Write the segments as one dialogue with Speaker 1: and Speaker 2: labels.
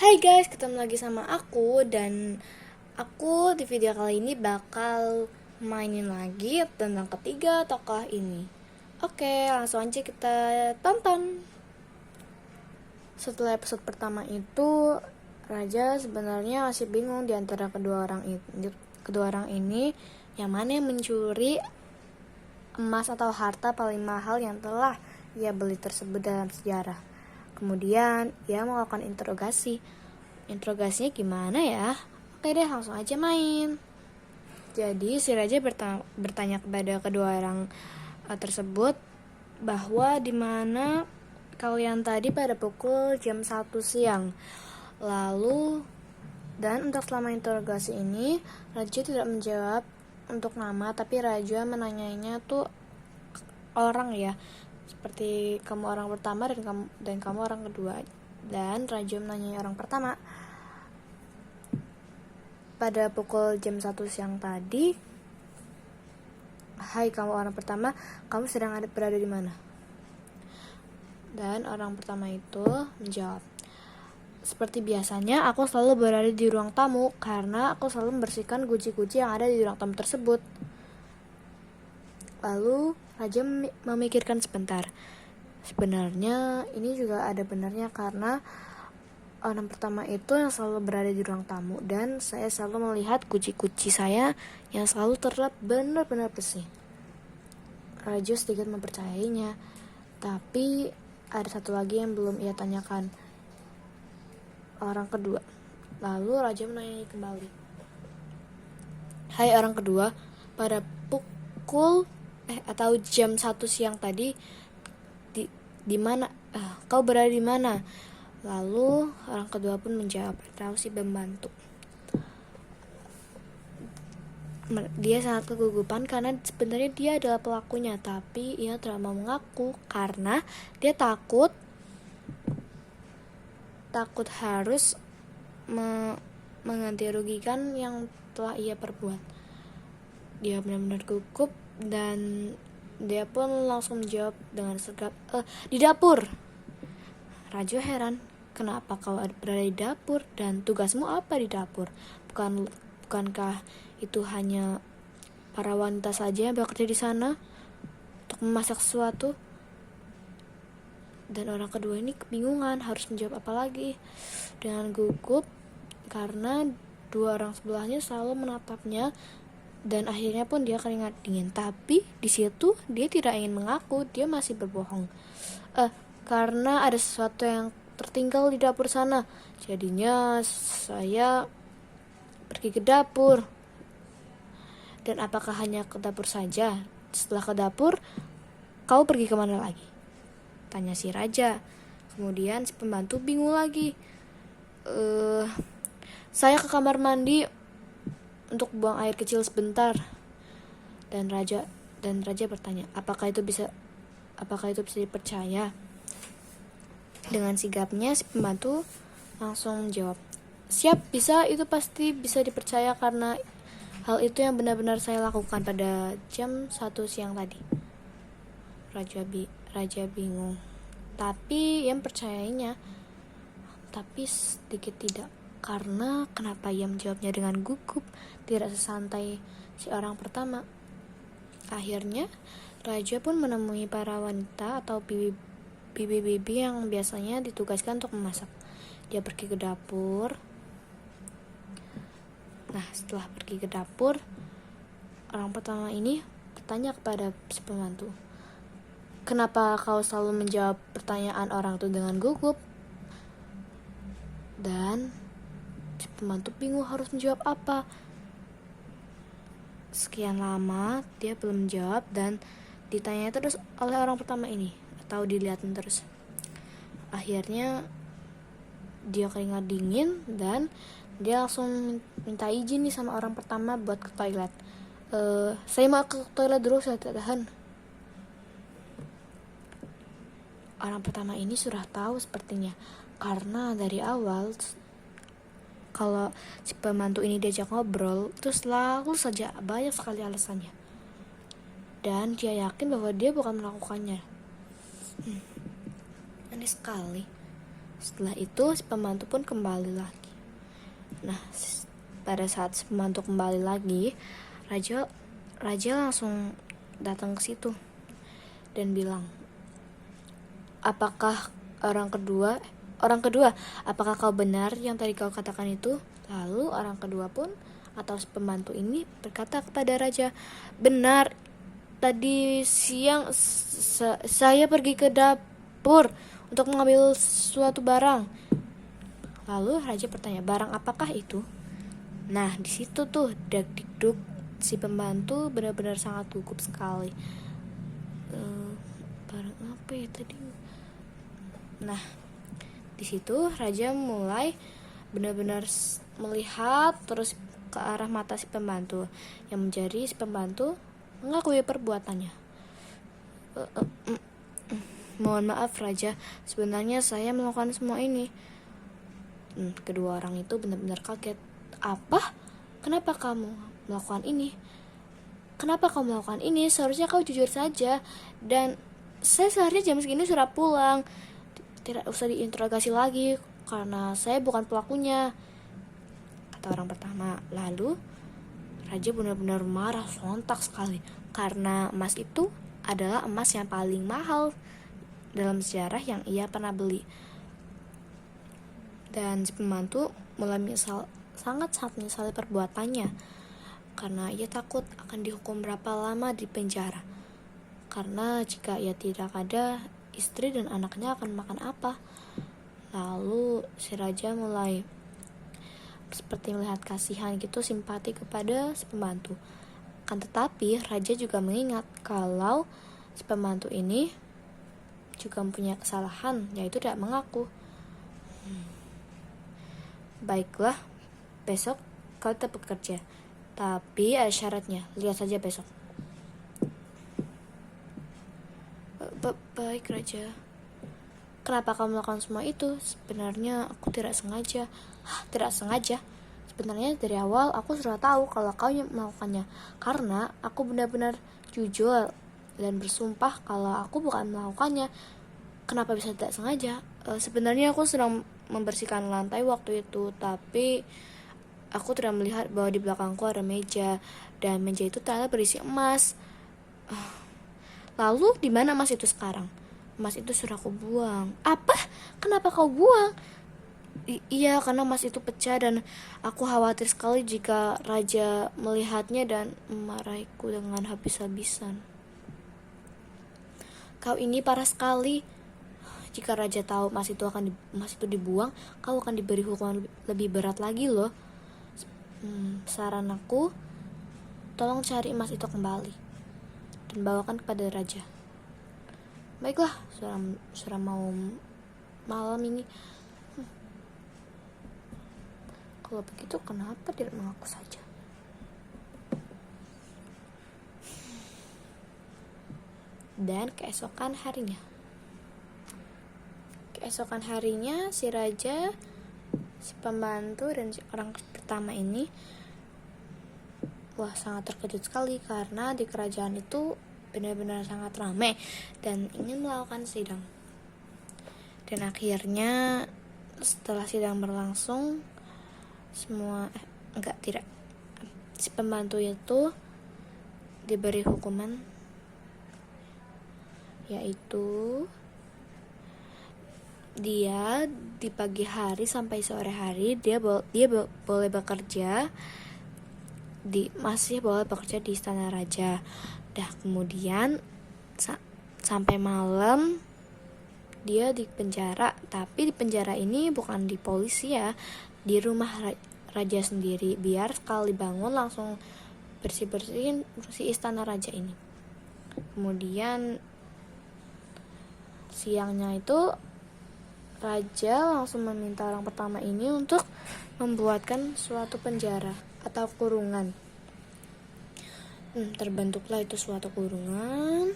Speaker 1: Hai guys, ketemu lagi sama aku. Dan aku di video kali ini bakal mainin lagi tentang ketiga tokoh ini. Oke, langsung aja kita tonton. Setelah episode pertama itu, Raja sebenarnya masih bingung di antara kedua orang ini yang mana yang mencuri emas atau harta paling mahal yang telah ia beli tersebut dalam sejarah. Kemudian ia melakukan interogasi. Interogasinya gimana ya? Oke deh, langsung aja main. Jadi si Raja bertanya kepada kedua orang tersebut bahwa di mana kalian tadi pada pukul jam 1 siang. Lalu dan untuk selama interogasi ini Raja tidak menjawab untuk nama, tapi Raja menanyainya tuh orang ya, seperti kamu orang pertama dan kamu orang kedua. Dan Raja menanyai orang pertama, pada pukul jam 1 siang tadi, hai kamu orang pertama, kamu sedang berada di mana? Dan orang pertama itu menjawab, seperti biasanya aku selalu berada di ruang tamu karena aku selalu membersihkan guci-guci yang ada di ruang tamu tersebut. Lalu Raja memikirkan sebentar. Sebenarnya ini juga ada benarnya karena orang pertama itu yang selalu berada di ruang tamu dan saya selalu melihat guci-guci saya yang selalu terlihat benar-benar bersih. Raja sedikit mempercayainya, tapi ada satu lagi yang belum ia tanyakan, orang kedua. Lalu Raja menanya kembali, hai orang kedua, pada pukul atau jam 1 siang tadi di mana kau berada di mana? Lalu orang kedua pun menjawab, tahu si pembantu. Dia sangat kegugupan karena sebenarnya dia adalah pelakunya, tapi ia tidak mau mengaku karena dia takut harus mengganti rugikan yang telah ia perbuat. Dia benar-benar gugup dan dia pun langsung menjawab dengan sigap, di dapur. Raja heran, kenapa kau berada di dapur dan tugasmu apa di dapur? Bukankah itu hanya para wanita saja yang bekerja di sana untuk memasak sesuatu? Dan orang kedua ini kebingungan harus menjawab apa lagi. Dengan gugup karena dua orang sebelahnya selalu menatapnya dan akhirnya pun dia keringat dingin. Tapi di situ dia tidak ingin mengaku, dia masih berbohong. Karena ada sesuatu yang tertinggal di dapur sana. Jadinya saya pergi ke dapur. Dan apakah hanya ke dapur saja? Setelah ke dapur, kau pergi kemana lagi? Tanya si Raja. Kemudian si pembantu bingung lagi. Saya ke kamar mandi untuk buang air kecil sebentar. Dan Raja bertanya, apakah itu bisa dipercaya? Dengan sigapnya si pembantu langsung menjawab, siap, bisa, itu pasti bisa dipercaya karena hal itu yang benar-benar saya lakukan pada jam 1 siang tadi. Raja bingung, tapi ia percayainya, tapi sedikit tidak. Karena kenapa ia menjawabnya dengan gugup, tidak sesantai si orang pertama. Akhirnya Raja pun menemui para wanita atau bibi-bibi yang biasanya ditugaskan untuk memasak. Dia pergi ke dapur. Nah, setelah pergi ke dapur, orang pertama ini bertanya kepada si pembantu, kenapa kau selalu menjawab pertanyaan orang itu dengan gugup? Dan si pembantu bingung harus menjawab apa. Sekian lama dia belum menjawab dan ditanya terus oleh orang pertama ini, atau dilihatin terus. Akhirnya dia keringat dingin dan dia langsung minta izin nih sama orang pertama buat ke toilet. Saya mau ke toilet dulu, saya tidak tahan. Orang pertama ini sudah tahu sepertinya, karena dari awal kalau si pembantu ini diajak ngobrol itu selalu saja banyak sekali alasannya, dan dia yakin bahwa dia bukan melakukannya. Aneh sekali. Setelah itu si pembantu pun kembali lagi. Nah, pada saat si pembantu kembali lagi, raja langsung datang ke situ dan bilang, apakah orang kedua, apakah kau benar yang tadi kau katakan itu? Lalu orang kedua pun atau si pembantu ini berkata kepada raja, benar, tadi siang saya pergi ke dapur untuk mengambil suatu barang. Lalu raja bertanya, barang apakah itu? Nah, di situ tuh deg-deg si pembantu benar-benar sangat gugup sekali. Barang apa ya tadi? Nah, di situ raja mulai benar-benar melihat terus ke arah mata si pembantu, yang menjadi si pembantu mengakui perbuatannya. Mohon maaf raja, sebenarnya saya melakukan semua ini. Kedua orang itu benar-benar kaget. Apa? Kenapa kamu melakukan ini? Kenapa kamu melakukan ini? Seharusnya kau jujur saja. Dan saya seharusnya jam segini sudah pulang. Tidak usah diinterogasi lagi, karena saya bukan pelakunya, kata orang pertama. Lalu raja benar-benar marah sontak sekali, karena emas itu adalah emas yang paling mahal dalam sejarah yang ia pernah beli. Dan si pembantu mulai sangat menyesali perbuatannya, karena ia takut akan dihukum berapa lama di penjara. Karena jika ia tidak ada, istri dan anaknya akan makan apa? Lalu si raja mulai seperti melihat kasihan gitu, simpati kepada si pembantu. Kan tetapi raja juga mengingat kalau si pembantu ini juga mempunyai kesalahan, yaitu tidak mengaku. Baiklah, besok kau tetap bekerja, tapi ada syaratnya, lihat saja besok. Baik raja. Kenapa kamu melakukan semua itu? Sebenarnya aku tidak sengaja. Tidak sengaja? Sebenarnya dari awal aku sudah tahu kalau kau yang melakukannya, karena aku benar-benar jujur dan bersumpah kalau aku bukan melakukannya. Kenapa bisa tidak sengaja? Sebenarnya aku sedang membersihkan lantai waktu itu, tapi aku tidak melihat bahwa di belakangku ada meja, dan meja itu ternyata berisi emas. Lalu di mana emas itu sekarang? Emas itu sudah aku buang. Apa? Kenapa kau buang? Iya, karena emas itu pecah dan aku khawatir sekali jika raja melihatnya dan memarahiku dengan habis-habisan. Kau ini parah sekali. Jika raja tahu emas itu dibuang, kau akan diberi hukuman lebih berat lagi loh. Saran aku, tolong cari emas itu kembali dan bawakan kepada raja. Baiklah, sudah mau malam ini. Kalau begitu kenapa tidak mengaku saja? Dan keesokan harinya si raja, si pembantu, dan si orang pertama ini sangat terkejut sekali, karena di kerajaan itu benar-benar sangat ramai dan ingin melakukan sidang. Dan akhirnya setelah sidang berlangsung, si pembantu itu diberi hukuman, yaitu dia di pagi hari sampai sore hari dia boleh bekerja, masih boleh bekerja di istana raja. Kemudian sampai malam dia di penjara, tapi di penjara ini bukan di polisi ya, di rumah raja sendiri, biar sekali bangun langsung bersihin si istana raja ini. Kemudian siangnya itu raja langsung meminta orang pertama ini untuk membuatkan suatu penjara atau kurungan. Terbentuklah itu suatu kurungan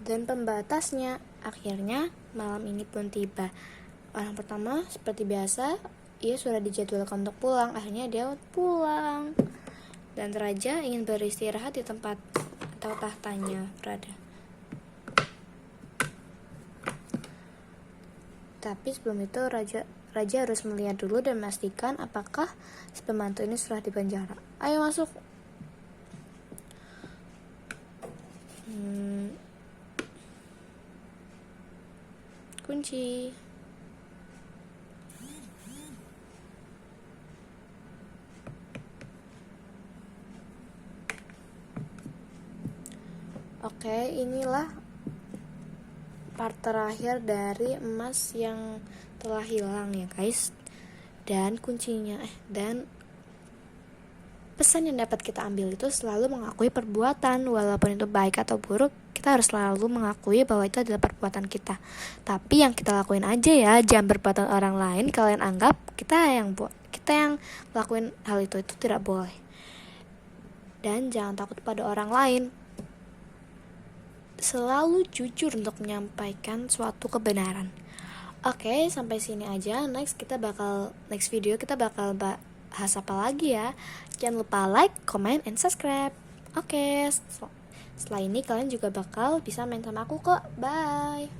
Speaker 1: dan pembatasnya. Akhirnya malam ini pun tiba. Orang pertama seperti biasa, ia sudah dijadwalkan untuk pulang. Akhirnya dia pulang, dan raja ingin beristirahat di tempat atau tahtanya berada. Tapi sebelum itu Raja harus melihat dulu dan memastikan apakah si pembantu ini sudah dipenjara. Ayo masuk. Kunci. Oke, inilah part terakhir dari emas yang telah hilang ya guys. Dan kuncinya dan pesan yang dapat kita ambil itu selalu mengakui perbuatan, walaupun itu baik atau buruk. Kita harus selalu mengakui bahwa itu adalah perbuatan kita. Tapi yang kita lakuin aja ya, jangan perbuatan orang lain kalian anggap kita yang melakukan hal itu tidak boleh. Dan jangan takut pada orang lain. Selalu jujur untuk menyampaikan suatu kebenaran. Oke, sampai sini aja. Next video kita bakal bahas apa lagi ya. Jangan lupa like, comment, and subscribe. Oke, setelah ini kalian juga bakal bisa main sama aku kok. Bye.